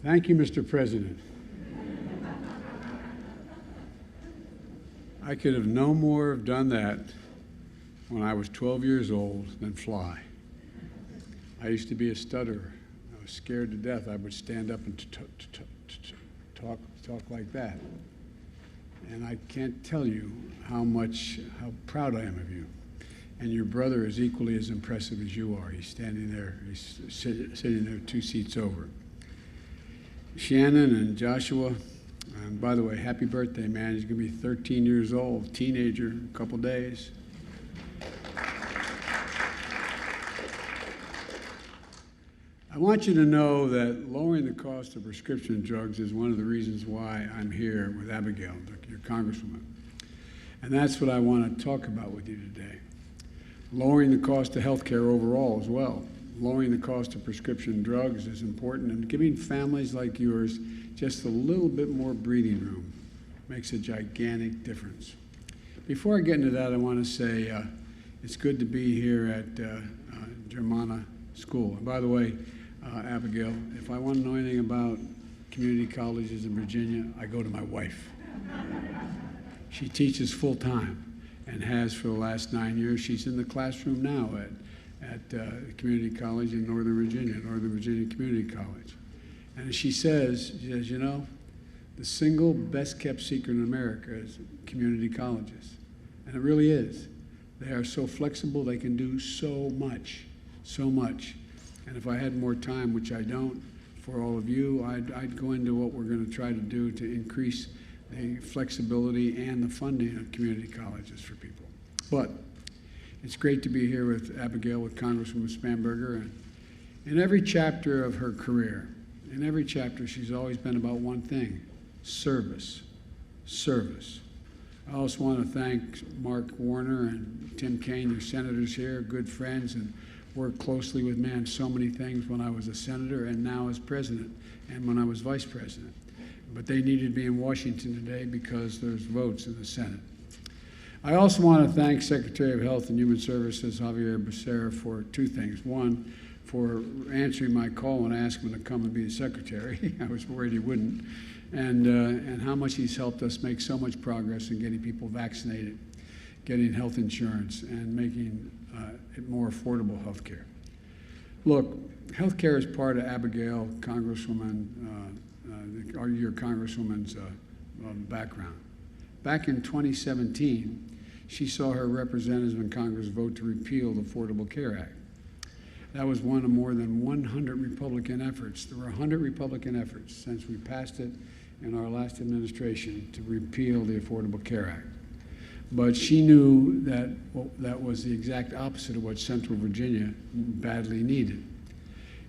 Thank you, Mr. President. I could have no more have done that when I was 12 years old than fly. I used to be a stutterer. I was scared to death. I would stand up and talk like that. And I can't tell you how proud I am of you. And your brother is equally as impressive as you are. He's standing there, he's sitting there 2 seats over. Shannon and Joshua, and by the way, happy birthday, man. He's going to be 13 years old, teenager, a couple days. I want you to know that lowering the cost of prescription drugs is one of the reasons why I'm here with Abigail, your Congresswoman. And that's what I want to talk about with you today. Lowering the cost of health care overall as well. Lowering the cost of prescription drugs is important, and giving families like yours just a little bit more breathing room makes a gigantic difference. Before I get into that, I want to say it's good to be here at Germanna School. And by the way, Abigail, if I want to know anything about community colleges in Virginia, I go to my wife. She teaches full-time and has for the last 9 years. She's in the classroom now at community college in Northern Virginia Community College. And as she says, you know, the single best-kept secret in America is community colleges. And it really is. They are so flexible, they can do so much, so much. And if I had more time, which I don't, for all of you, I'd go into what we're going to try to do to increase the flexibility and the funding of community colleges for people. But it's great to be here with Abigail, with Congresswoman Spanberger. And in every chapter of her career, in every chapter, she's always been about one thing: service, service. I also want to thank Mark Warner and Tim Kaine, your senators here, good friends, and worked closely with me on so many things when I was a senator and now as president and when I was vice president. But they needed me in Washington today because there's votes in the Senate. I also want to thank Secretary of Health and Human Services, Javier Becerra, for two things. One, for answering my call when I asked him to come and be the secretary. I was worried he wouldn't. And how much he's helped us make so much progress in getting people vaccinated, getting health insurance, and making it more affordable health care. Look, health care is part of Abigail, Congresswoman, your Congresswoman's background. Back in 2017, she saw her representatives in Congress vote to repeal the Affordable Care Act. That was one of more than 100 Republican efforts. There were 100 Republican efforts since we passed it in our last administration to repeal the Affordable Care Act. But she knew that that was the exact opposite of what Central Virginia badly needed.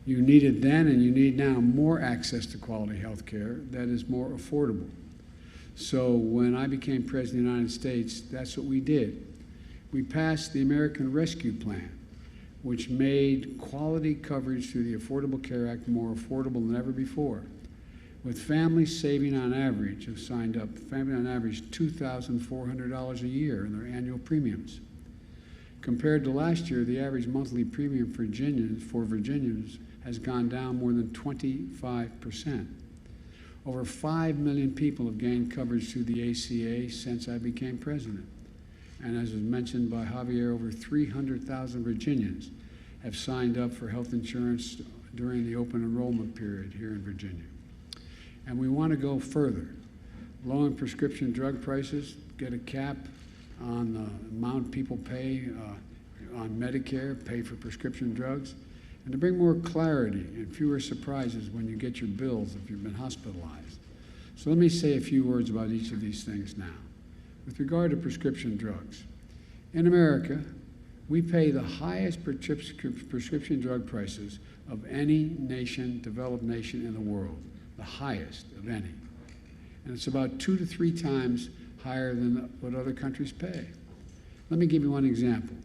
You needed then and you need now more access to quality health care that is more affordable. So when I became President of the United States, that's what we did. We passed the American Rescue Plan, which made quality coverage through the Affordable Care Act more affordable than ever before, with families saving on average, who signed up, family on average $2,400 a year in their annual premiums. Compared to last year, the average monthly premium for Virginians has gone down more than 25%. Over 5 million people have gained coverage through the ACA since I became president. And as was mentioned by Javier, over 300,000 Virginians have signed up for health insurance during the open enrollment period here in Virginia. And we want to go further. Lowering prescription drug prices, get a cap on the amount people pay on Medicare, pay for prescription drugs, and to bring more clarity and fewer surprises when you get your bills if you've been hospitalized. So let me say a few words about each of these things now. With regard to prescription drugs, in America, we pay the highest prescription drug prices of any nation, developed nation in the world, the highest of any. And it's about 2 to 3 times higher than what other countries pay. Let me give you one example.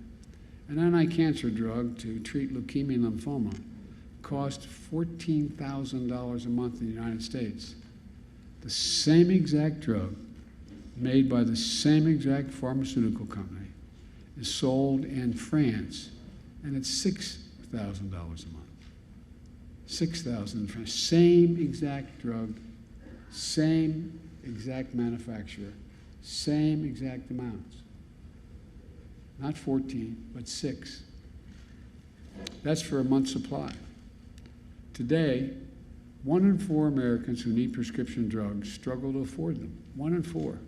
An anti-cancer drug to treat leukemia and lymphoma costs $14,000 a month in the United States. The same exact drug, made by the same exact pharmaceutical company, is sold in France, and it's $6,000 a month. 6,000 for same exact drug, same exact manufacturer, same exact amounts. Not 14, but 6. That's for a month's supply. Today, 1 in 4 Americans who need prescription drugs struggle to afford them. 1 in 4.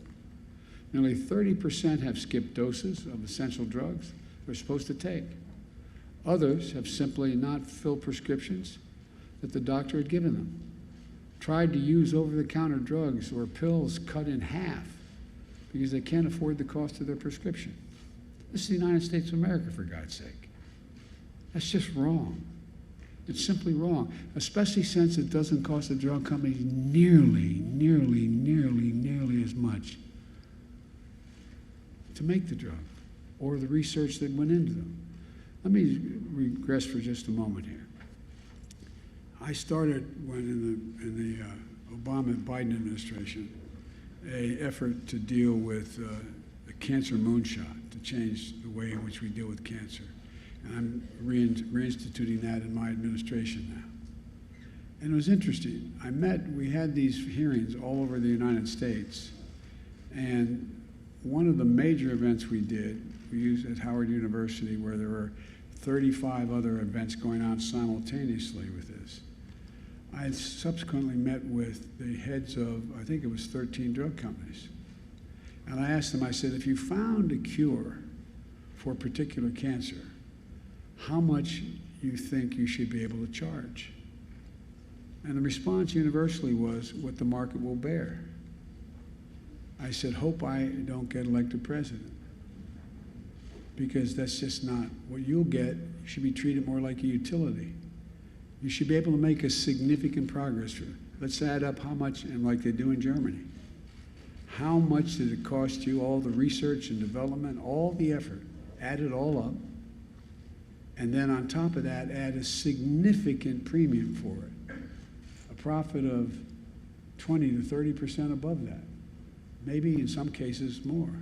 Nearly 30% have skipped doses of essential drugs they're supposed to take. Others have simply not filled prescriptions that the doctor had given them, tried to use over-the-counter drugs or pills cut in half because they can't afford the cost of their prescription. This is the United States of America, for God's sake. That's just wrong. It's simply wrong, especially since it doesn't cost the drug companies nearly as much to make the drug or the research that went into them. Let me regress for just a moment here. I started when in the Obama-Biden administration an effort to deal with the cancer moonshot, to change the way in which we deal with cancer. And I'm reinstituting that in my administration now. And it was interesting. We had these hearings all over the United States, and one of the major events we used at Howard University, where there were 35 other events going on simultaneously with this. I subsequently met with the heads of, I think it was 13 drug companies. And I asked them, I said, if you found a cure for a particular cancer, how much you think you should be able to charge? And the response universally was, what the market will bear. I said, hope I don't get elected president, because that's just not what you'll get. You should be treated more like a utility. You should be able to make a significant progress. Let's add up how much, and like they do in Germany, how much did it cost you, all the research and development, all the effort, add it all up, and then on top of that, add a significant premium for it, a profit of 20 to 30% above that, maybe in some cases more.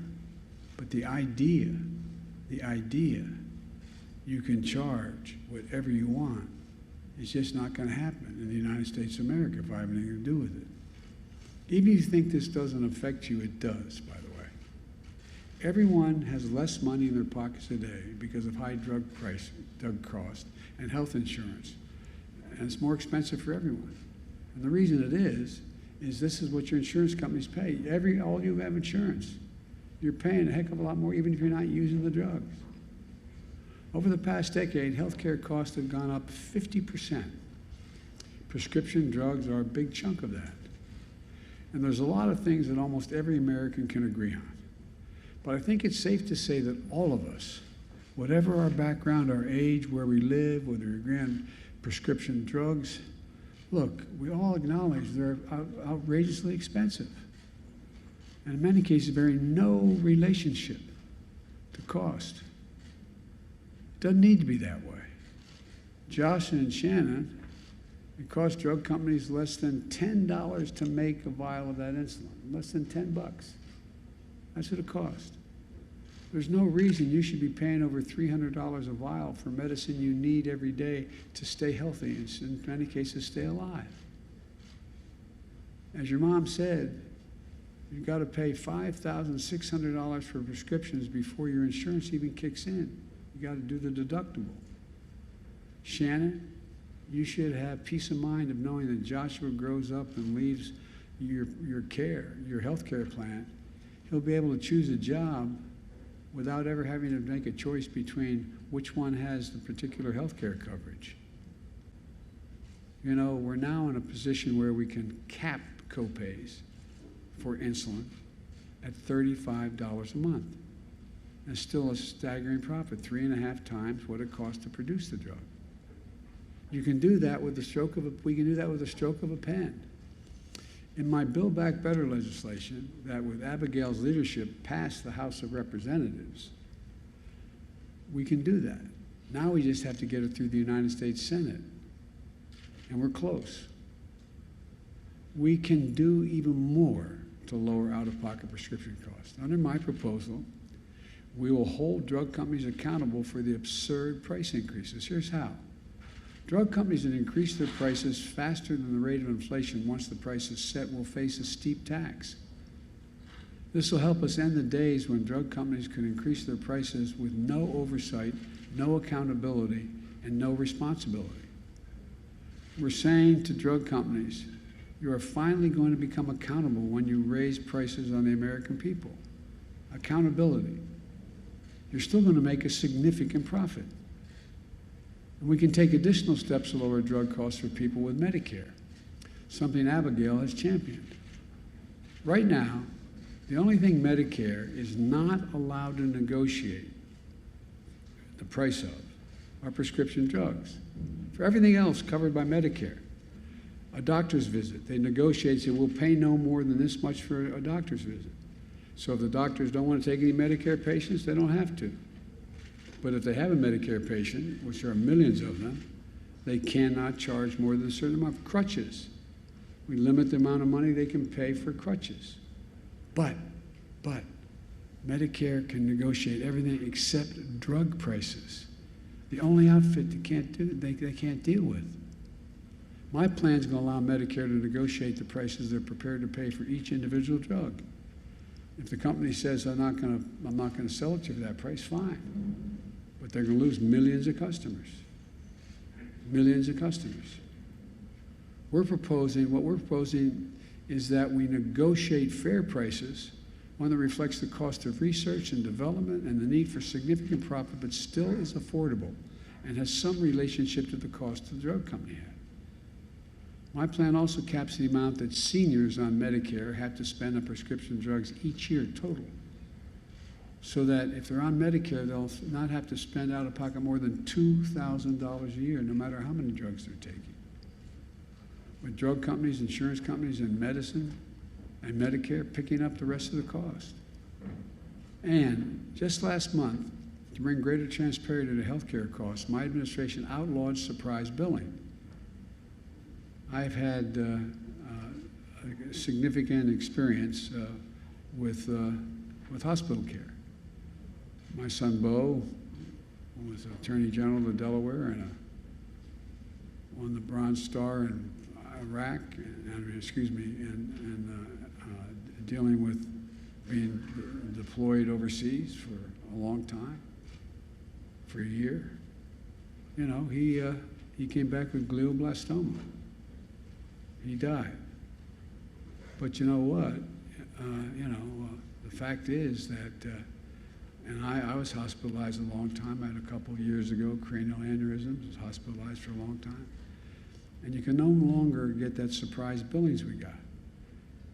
But the idea you can charge whatever you want, it's just not going to happen in the United States of America if I have anything to do with it. Even if you think this doesn't affect you, it does, by the way. Everyone has less money in their pockets today because of high drug cost, and health insurance. And it's more expensive for everyone. And the reason it is this is what your insurance companies pay. All you have insurance. You're paying a heck of a lot more even if you're not using the drugs. Over the past decade, healthcare costs have gone up 50%. Prescription drugs are a big chunk of that. And there's a lot of things that almost every American can agree on. But I think it's safe to say that all of us, whatever our background, our age, where we live, whether we agree on prescription drugs, look, we all acknowledge they're outrageously expensive. And in many cases, bear no relationship to cost. Doesn't need to be that way. Josh and Shannon, it costs drug companies less than $10 to make a vial of that insulin. Less than $10. That's what it costs. There's no reason you should be paying over $300 a vial for medicine you need every day to stay healthy and in many cases stay alive. As your mom said, you've got to pay $5,600 for prescriptions before your insurance even kicks in. You got to do the deductible. Shannon, you should have peace of mind of knowing that Joshua grows up and leaves your health care plan. He'll be able to choose a job without ever having to make a choice between which one has the particular health care coverage. You know, we're now in a position where we can cap copays for insulin at $35 a month. That's still a staggering profit, 3.5 times what it costs to produce the drug. You can do that with the stroke of we can do that with the stroke of a pen. In my Build Back Better legislation that with Abigail's leadership passed the House of Representatives, we can do that. Now we just have to get it through the United States Senate, and we're close. We can do even more to lower out-of-pocket prescription costs. Under my proposal, we will hold drug companies accountable for the absurd price increases. Here's how. Drug companies that increase their prices faster than the rate of inflation once the price is set will face a steep tax. This will help us end the days when drug companies could increase their prices with no oversight, no accountability, and no responsibility. We're saying to drug companies, you are finally going to become accountable when you raise prices on the American people. Accountability. You're still going to make a significant profit. And we can take additional steps to lower drug costs for people with Medicare, something Abigail has championed. Right now, the only thing Medicare is not allowed to negotiate the price of are prescription drugs. For everything else covered by Medicare, a doctor's visit, they negotiate, say, we'll pay no more than this much for a doctor's visit. So if the doctors don't want to take any Medicare patients, they don't have to. But if they have a Medicare patient, which there are millions of them, they cannot charge more than a certain amount. Crutches. We limit the amount of money they can pay for crutches. But Medicare can negotiate everything except drug prices. The only outfit they can't deal with. My plan is going to allow Medicare to negotiate the prices they're prepared to pay for each individual drug. If the company says I'm not going to sell it to you for that price, fine. But they're going to lose millions of customers. Millions of customers. What we're proposing is that we negotiate fair prices, one that reflects the cost of research and development and the need for significant profit, but still is affordable and has some relationship to the cost the drug company had. My plan also caps the amount that seniors on Medicare have to spend on prescription drugs each year total, so that if they're on Medicare, they'll not have to spend out of pocket more than $2,000 a year, no matter how many drugs they're taking. With drug companies, insurance companies, and medicine and Medicare picking up the rest of the cost. And just last month, to bring greater transparency to healthcare costs, my administration outlawed surprise billing. I've had a significant experience with hospital care. My son Bo was Attorney General of Delaware and won the Bronze Star in Iraq, and dealing with being deployed overseas for a long time, for a year. You know, he came back with glioblastoma. He died. But you know what? The fact is that, and I was hospitalized a long time. I had a couple of years ago, cranial aneurysms, was hospitalized for a long time. And you can no longer get that surprise billings we got.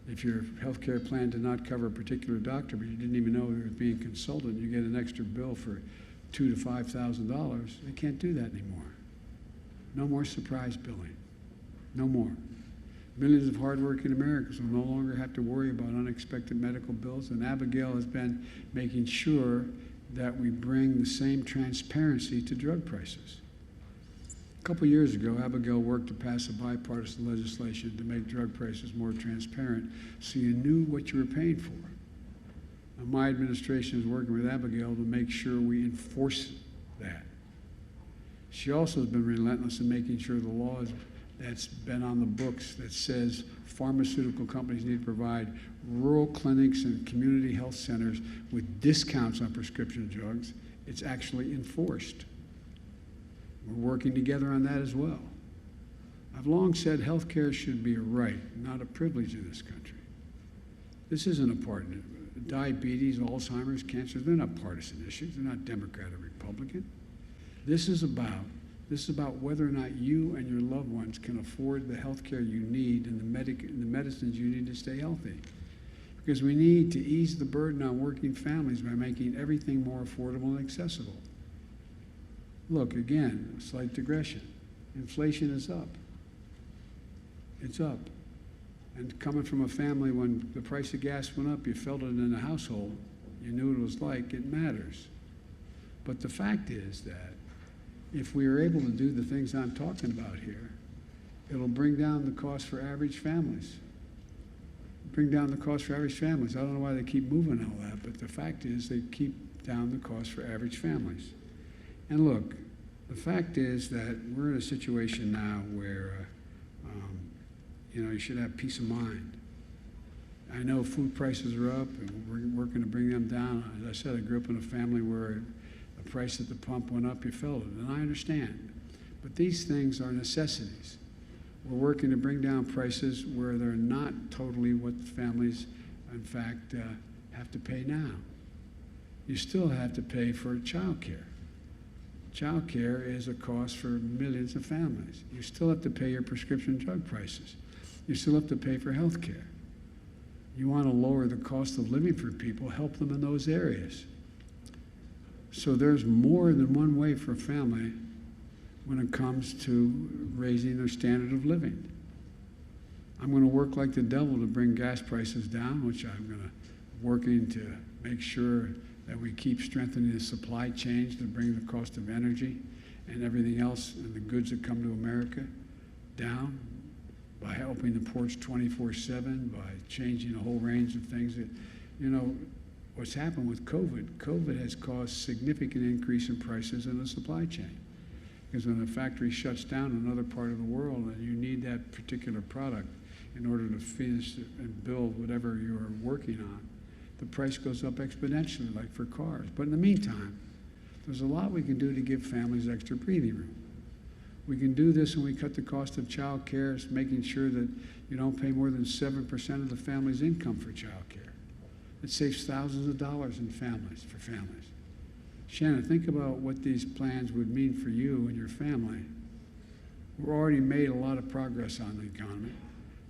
If your health care plan did not cover a particular doctor, but you didn't even know you were being consulted, you get an extra bill for $2,000 to $5,000. They can't do that anymore. No more surprise billing. No more. Millions of hardworking Americans will no longer have to worry about unexpected medical bills, and Abigail has been making sure that we bring the same transparency to drug prices. A couple years ago, Abigail worked to pass a bipartisan legislation to make drug prices more transparent so you knew what you were paying for. And my administration is working with Abigail to make sure we enforce that. She also has been relentless in making sure the law that's been on the books that says pharmaceutical companies need to provide rural clinics and community health centers with discounts on prescription drugs, it's actually enforced. We're working together on that as well. I've long said health care should be a right, not a privilege in this country. This isn't a partner. Diabetes, Alzheimer's, cancer, they're not partisan issues. They're not Democrat or Republican. This is about whether or not you and your loved ones can afford the health care you need and the medicines you need to stay healthy. Because we need to ease the burden on working families by making everything more affordable and accessible. Look, again, a slight digression. Inflation is up. It's up. And coming from a family when the price of gas went up, you felt it in the household, you knew what it was like, it matters. But the fact is that if we are able to do the things I'm talking about here, it'll bring down the cost for average families. Bring down the cost for average families. I don't know why they keep moving all that, but the fact is they keep down the cost for average families. And look, The fact is that we're in a situation now where, you should have peace of mind. I know food prices are up, and we're working to bring them down. As I said, I grew up in a family where the price at the pump went up, you felt it, and I understand. But these things are necessities. We're working to bring down prices where they're not totally what families, in fact, have to pay now. You still have to pay for child care. Child care is a cost for millions of families. You still have to pay your prescription drug prices. You still have to pay for health care. You want to lower the cost of living for people, help them in those areas. So there's more than one way for a family when it comes to raising their standard of living. I'm going to work like the devil to bring gas prices down, which I'm going to working to make sure that we keep strengthening the supply chains to bring the cost of energy and everything else and the goods that come to America down by helping the ports 24/7, by changing a whole range of things that, what's happened with COVID has caused significant increase in prices in the supply chain. Because when a factory shuts down in another part of the world and you need that particular product in order to finish and build whatever you're working on, the price goes up exponentially, like for cars. But in the meantime, there's a lot we can do to give families extra breathing room. We can do this when we cut the cost of child care, making sure that you don't pay more than 7% of the family's income for child care. It saves thousands of dollars for families. Shannon, think about what these plans would mean for you and your family. We've already made a lot of progress on the economy.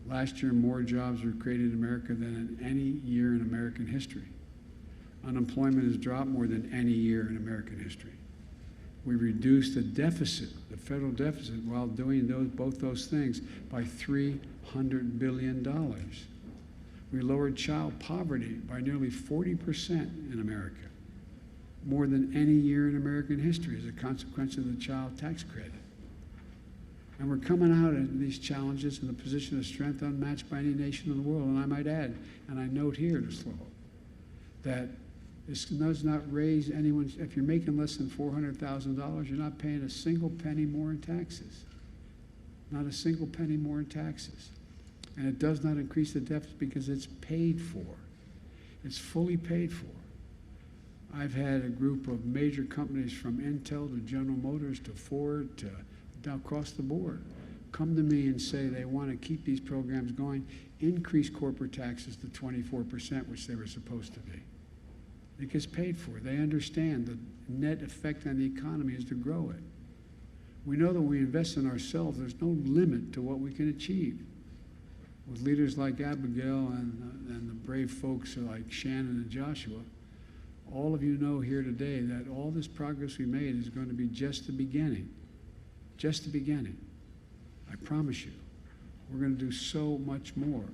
Last year, more jobs were created in America than in any year in American history. Unemployment has dropped more than any year in American history. We reduced the deficit, the federal deficit, while doing both those things by $300 billion. We lowered child poverty by nearly 40% in America, more than any year in American history as a consequence of the child tax credit. And we're coming out of these challenges in a position of strength unmatched by any nation in the world. And I might add, and I note here to Slow, that this does not raise anyone's, if you're making less than $400,000, you're not paying a single penny more in taxes. Not a single penny more in taxes. And it does not increase the deficit because it's paid for. It's fully paid for. I've had a group of major companies from Intel to General Motors to Ford to down across the board come to me and say they want to keep these programs going, increase corporate taxes to 24%, which they were supposed to be. It gets paid for. They understand the net effect on the economy is to grow it. We know that when we invest in ourselves, there's no limit to what we can achieve. With leaders like Abigail and the brave folks like Shannon and Joshua, all of you know here today that all this progress we made is going to be just the beginning. Just the beginning. I promise you. We're going to do so much more.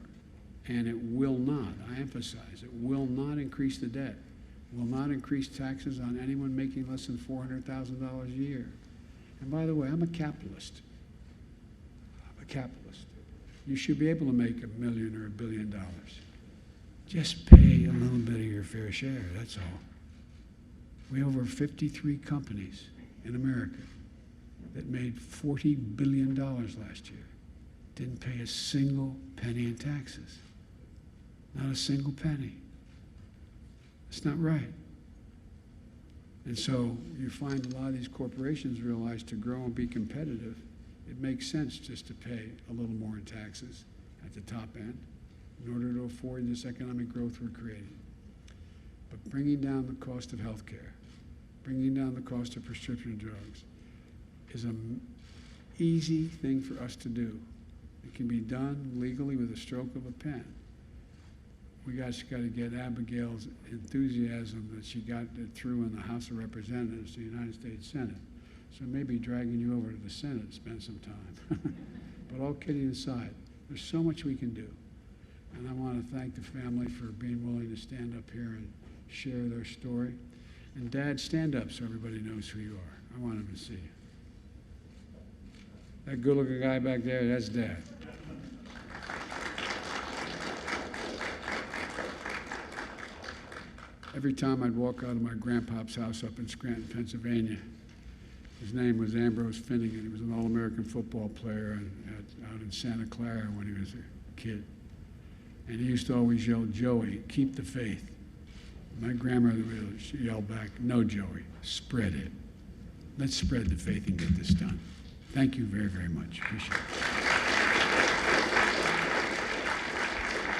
And it will not, I emphasize, it will not increase the debt. Will not increase taxes on anyone making less than $400,000 a year. And by the way, I'm a capitalist. I'm a capitalist. You should be able to make $1 million or $1 billion. Just pay a little bit of your fair share, that's all. We have over 53 companies in America that made $40 billion last year. Didn't pay a single penny in taxes. Not a single penny. It's not right. And so you find a lot of these corporations realize to grow and be competitive, it makes sense just to pay a little more in taxes at the top end in order to afford this economic growth we're creating. But bringing down the cost of health care, bringing down the cost of prescription drugs is an easy thing for us to do. It can be done legally with a stroke of a pen. We just got to get Abigail's enthusiasm that she got it through in the House of Representatives, the United States Senate. So maybe dragging you over to the Senate to spend some time. But all kidding aside, there's so much we can do. And I want to thank the family for being willing to stand up here and share their story. And Dad, stand up so everybody knows who you are. I want them to see you. That good-looking guy back there, that's Dad. Every time I'd walk out of my grandpa's house up in Scranton, Pennsylvania, His name was Ambrose Finnegan. He was an All-American football player out in Santa Clara when he was a kid. And he used to always yell, "Joey, keep the faith." My grandmother would yell back, "No, Joey, spread it. Let's spread the faith and get this done." Thank you very, very much. Appreciate it.